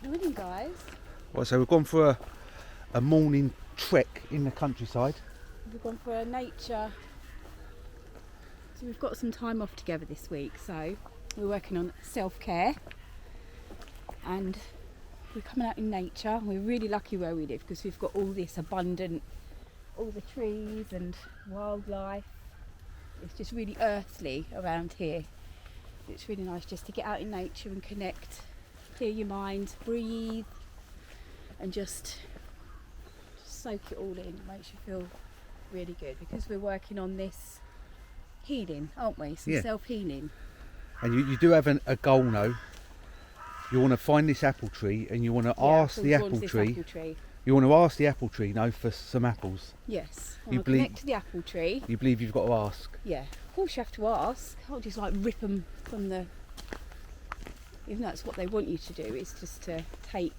Morning, guys. Well, so we've gone for a morning trek in the countryside. We've gone for a nature. So we've got some time off together this week. So we're working on self-care, and we're coming out in nature. We're really lucky where we live because we've got all this abundant, all the trees and wildlife. It's just really earthly around here. It's really nice just to get out in nature and connect, clear your mind, breathe, and just soak it all in. It makes you feel really good because we're working on this healing, aren't we? Some self-healing. And you do have a goal now. You want to find this apple tree and you want to ask the apple tree. You want to ask the apple tree now for some apples. Yes. You connect to the apple tree. You believe you've got to ask. Yeah. Of course you have to ask. You can't just like rip them from the... Even though that's what they want you to do, it's just to take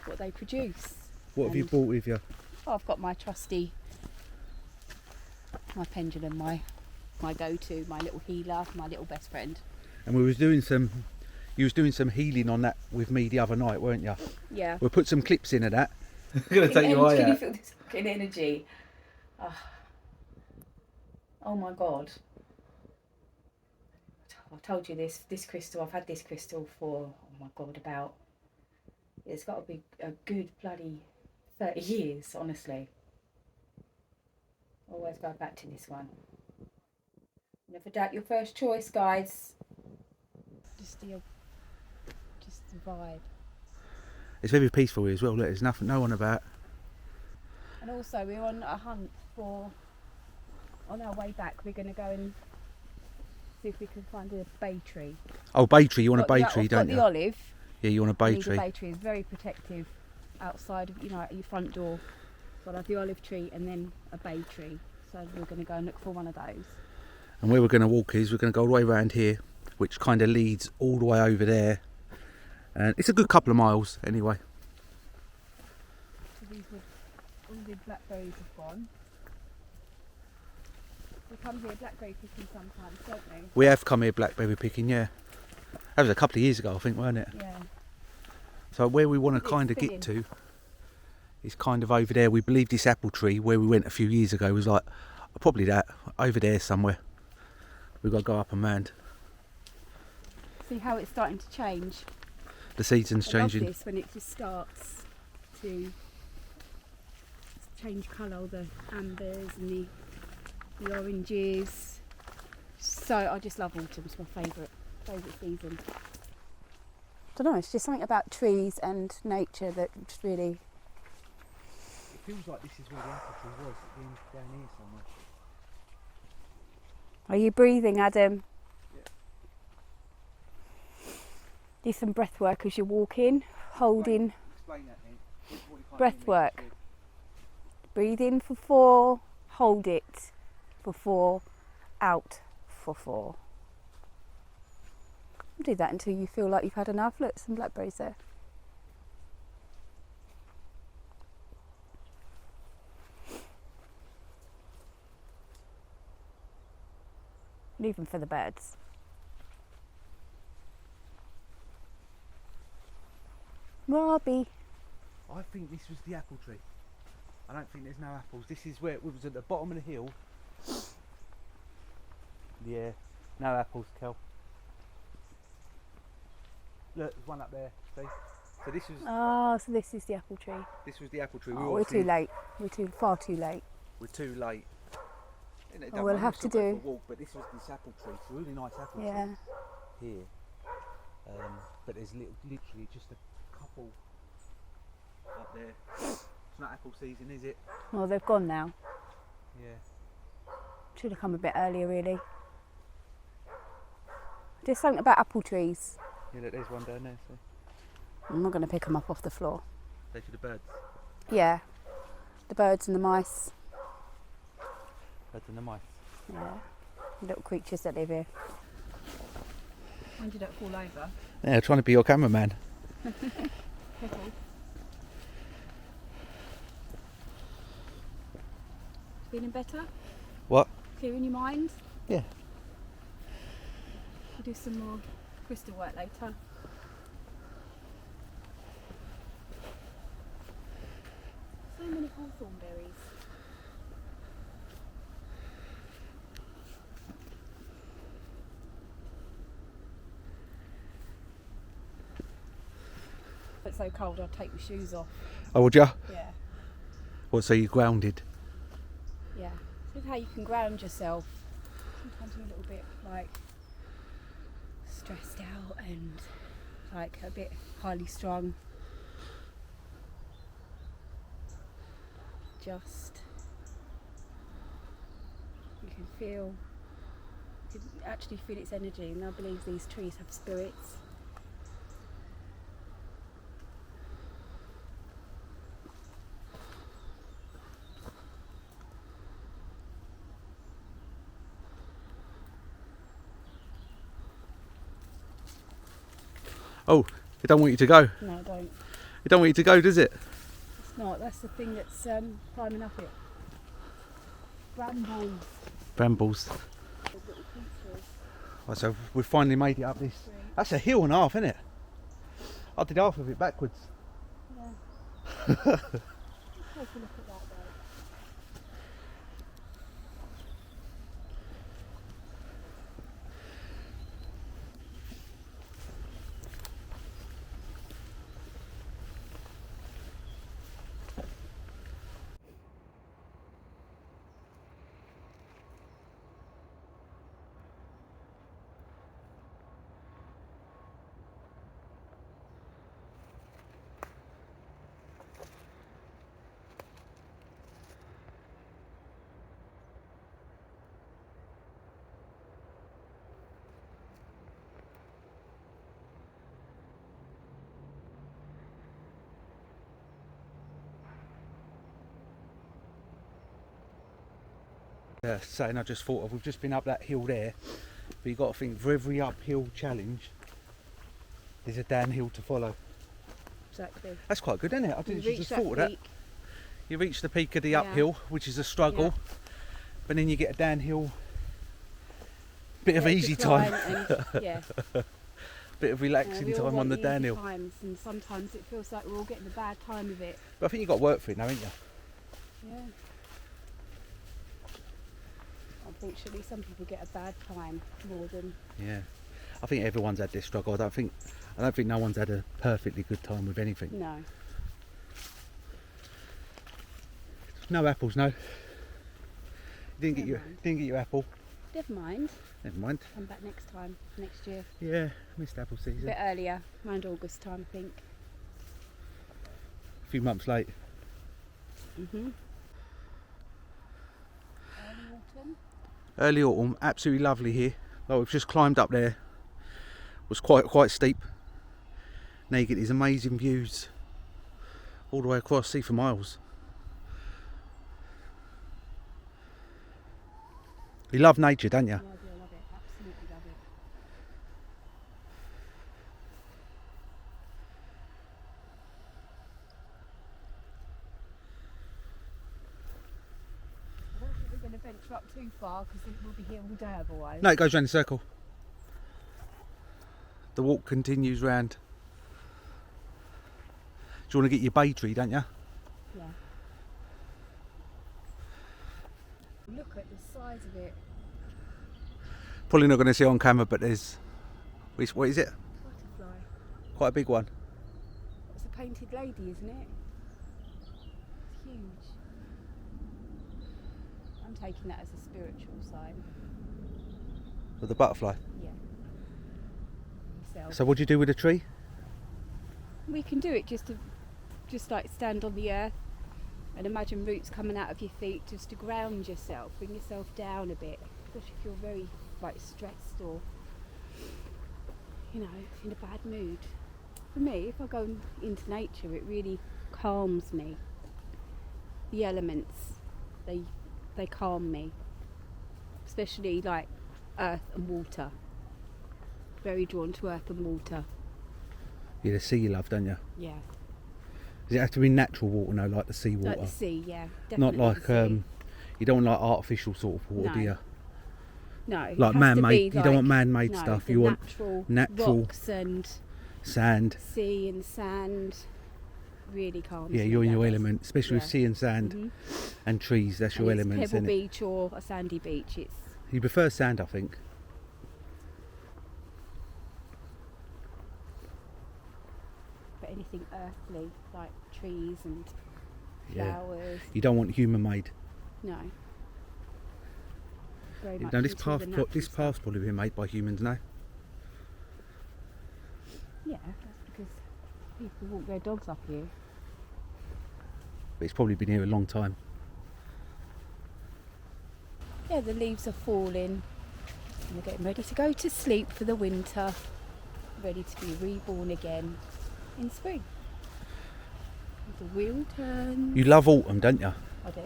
what they produce. What have you brought with you? Oh, I've got my trusty, my pendulum, my go-to, my little healer, my little best friend. And you was doing some healing on that with me the other night, weren't you? Yeah. We'll put some clips in of that. I'm going to take you eye out. Can you feel this fucking energy? Oh my God. I told you this crystal, I've had this crystal for, oh my God, it's got to be a good bloody 30 years, honestly. Always go back to this one. Never doubt your first choice, guys. Just the vibe. It's very peaceful here as well. Look, there's no one about. And also we're on a hunt for, on our way back, we're going to go and see if we can find a bay tree. Oh, bay tree, you want a bay tree, don't you? The olive. Yeah, you want a bay tree. The bay tree is very protective outside of, at your front door. So I'll have the olive tree and then a bay tree. So we're going to go and look for one of those. And where we're going to walk is we're going to go all the way around here, which kind of leads all the way over there. And it's a good couple of miles anyway. So all the blackberries have gone. We come here blackberry picking sometimes, don't we? We have come here blackberry picking, yeah. That was a couple of years ago, I think, weren't it? Yeah. So where we want to kind of get to is kind of over there. We believe this apple tree, where we went a few years ago, was like probably that, over there somewhere. We've got to go up and round. See how it's starting to change. The season's changing. I love this when it just starts to change colour, all the ambers and the oranges. So I just love autumn. It's my favourite season. I don't know, it's just something about trees and nature that just really... It feels like this is where the apple tree was, down here somewhere. Are you breathing, Adam? Yeah. Do some breath work as you're walking, holding. Explain that then. Breath work. Breathe in for 4, hold it for 4, out for 4. Do that until you feel like you've had enough. Look, some blackberries there. Leave them for the birds. Robbie. I think this was the apple tree. I don't think there's no apples. This is where it was at the bottom of the hill. Yeah, no apples, Kel. Look, there's one up there. See? So this was. Oh, so this is the apple tree. This was the apple tree. We're too late. We're far too late. We're too late. We'll have to do. Walk, but this was this apple tree. It's a really nice apple tree here. But there's literally just a couple up there. It's not apple season, is it? Well, they've gone now. Yeah. Should have come a bit earlier, really. Just something about apple trees. Yeah, look, there's one down there. See? I'm not going to pick them up off the floor. They're for the birds. Yeah, the birds and the mice. Birds and the mice. Yeah, little creatures that live here. When did it fall over? Yeah, trying to be your cameraman. Feeling better? What? Clearing your mind? Yeah. We'll do some more crystal work later. hawthorn berries. It's so cold I'll take my shoes off. Oh, would you? Yeah. What, so you're grounded? Yeah. See how you can ground yourself. Sometimes you're a little bit like stressed out and like a bit highly strung. Just you can actually feel its energy, and I believe these trees have spirits. Oh, it don't want you to go. No, I don't. It don't want you to go, does it? It's not. That's the thing that's climbing up it. Brambles. Brambles. Those little creatures. Oh, so we've finally made it up this. That's a hill and a half, isn't it? I did half of it backwards. Yeah. Take a look at that though. Saying I just thought of, we've just been up that hill there, but you've got to think for every uphill challenge there's a downhill to follow. Exactly. That's quite good, isn't it? I didn't You just reach thought of that. peak. You reach the peak of the Yeah. uphill, which is a struggle, but then you get a downhill, bit of Yeah, easy decline time, and, yeah. bit of relaxing We all time on want the easy downhill. times, and sometimes it feels like we're all getting a bad time of it. But I think you've got to work for it now, haven't you? Yeah. Unfortunately, some people get a bad time more than. Yeah. I think everyone's had this struggle. I don't think no one's had a perfectly good time with anything. No. No apples, no. You didn't Never get your apple. Never mind. Never mind. Come back next time, next year. Yeah, missed apple A season. bit earlier, around August time, I think. A few months late. Mhm. Early autumn. Early autumn, absolutely lovely here. Like we've just climbed up there. It was quite steep. Now you get these amazing views all the way across, see for miles. You love nature, don't you? Yeah, I do. I love it. Absolutely love it. I don't think we're going to venture up too far because we'll be here all day otherwise. No, it goes round in a circle. The walk continues round. Do you want to get your bay tree, don't you? Yeah. Look at the size of it. Probably not going to see it on camera, but there's... What is it? Butterfly. Quite a big one. It's a painted lady, isn't it? It's huge. I'm taking that as a spiritual sign. Of the butterfly. Yeah. Myself. So what do you do with the tree? We can do it just like stand on the earth and imagine roots coming out of your feet, just to ground yourself, bring yourself down a bit, especially if you're very like stressed or in a bad mood. For me, if I go into nature, it really calms me. The elements, they calm me, especially like earth and water. Very drawn to earth and water. Yeah, the sea you love, don't you? Yeah. Does it have to be natural water, no, like the sea water? Like the sea, yeah. Not Definitely like the sea. you don't want like artificial sort of water, No. do you? No, it Like has man-made. to be You don't want man-made no, stuff. the You want natural natural rocks and sand. sea and sand. really calms Yeah, me, you're in that your does. element, especially with Yeah. sea and sand Mhm. and trees. That's And your it's element, Pebble isn't it? Beach or a sandy beach. It's You prefer sand, I think. but anything earthly like trees and Yeah. flowers. You don't want human-made. No. Very much No, this into the natural path's stuff. probably been made by humans now. Yeah, that's because people walk their dogs up here. But it's probably been here a long time. Yeah, the leaves are falling. And we're getting ready to go to sleep for the winter. Ready to be reborn again in spring. The wheel turns. You love autumn, don't you? I do.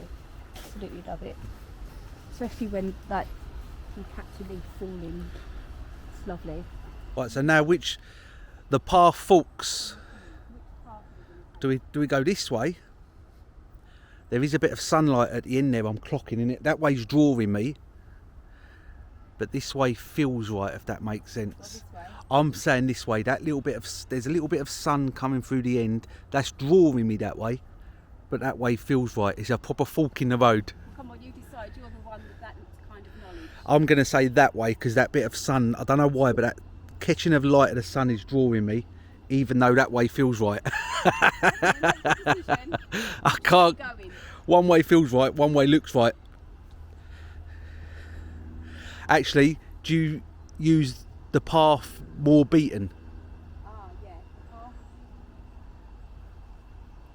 Absolutely love it. Especially when like you catch a leaf falling. It's lovely. Right, so now the path forks. Do we go this way? There is a bit of sunlight at the end there, I'm clocking in it. That way's drawing me. But this way feels right, if that makes sense. This way. I'm saying this way, there's a little bit of sun coming through the end. That's drawing me that way. But that way feels right. It's a proper fork in the road. Come on, you decide. You're the one with that kind of knowledge. I'm going to say that way because that bit of sun, I don't know why, but that catching of light of the sun is drawing me, even though that way feels right. I can't. One way feels right, one way looks right. Actually, do you use the path more beaten? Yeah.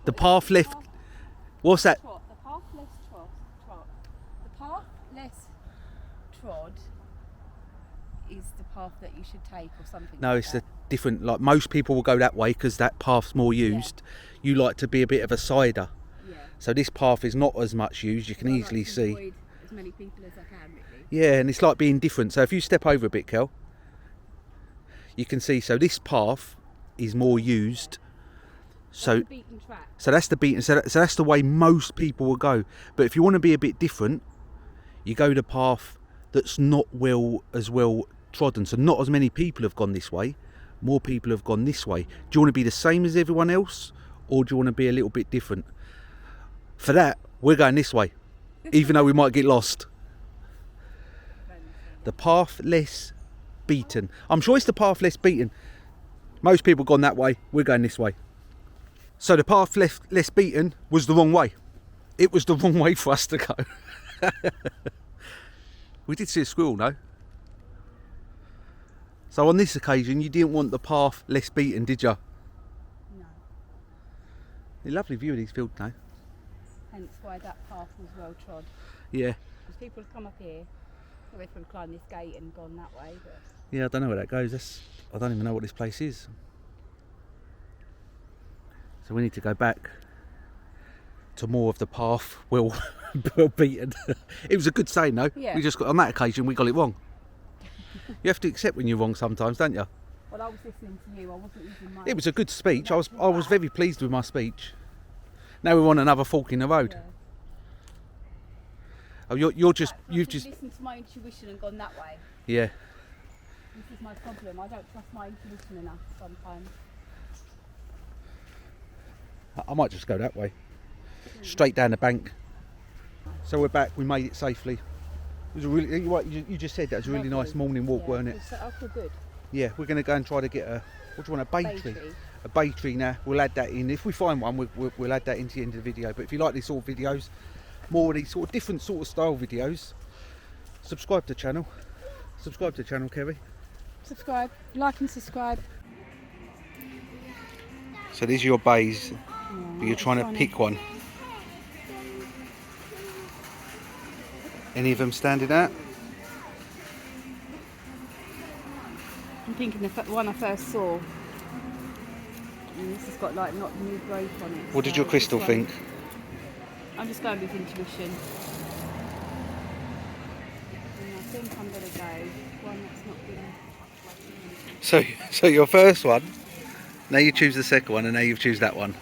The path left. What's that? The path less trod. The path less trod is the path that you should take, or something. No, like it's that. a different. Like most people will go that way because that path's more used. You like to be a bit of a sider. Yeah. So this path is not as much used. You can I like easily to see. avoid as many people as I can, really. Yeah, and it's like being different. So if you step over a bit, Kel, you can see. So this path is more used. So That's the beaten track. So that's the beaten. So that's the way most people will go. But if you want to be a bit different, you go the path that's not as well trodden. So not as many people have gone this way. More people have gone this way. Do you want to be the same as everyone else, or do you want to be a little bit different? For that, we're going this way, even though we might get lost. The path less beaten. I'm sure it's the path less beaten. Most people have gone that way. We're going this way. So the path less beaten was the wrong way. It was the wrong way for us to go. We did see a squirrel, no? So on this occasion, you didn't want the path less beaten, did you? No. A lovely view of these fields now. Hence why that path was well trod. Yeah. Because people have come up here, they could have climbed this gate and gone that way, but Yeah, I don't know where that goes. I don't even know what this place is. So we need to go back to more of the path well beaten. It was a good saying though. Yeah. We just got on that occasion we got it wrong. You have to accept when you're wrong sometimes, don't you? well, I was listening to you. I wasn't using my. It was a good speech. I was very pleased with my speech. Now we're on another fork in the road. Yeah. Oh, you've just listened to my intuition and gone that way. yeah. This is my problem. I don't trust my intuition enough sometimes. I might just go that way, straight down the bank. So we're back. We made it safely. It was a really. You just said that was a really nice morning walk, weren't it? I feel good. Yeah, we're going to go and try to get what do you want, a bay Bay tree? tree. A bay tree now. We'll add that in. If we find one, we'll add that into the end of the video. But if you like these sort of videos, more of these sort of different sort of style videos, subscribe to the channel. Subscribe to the channel, Kerry. Subscribe, like and subscribe. So these are your bays, but you're trying to pick one. Any of them standing out? I'm thinking the one I first saw. And this has got like not new growth on it. What did so your crystal this one- think? I'm just going with intuition. And I think I'm going to go one that's not been. So your first one, now you choose the second one, and now you choose that one.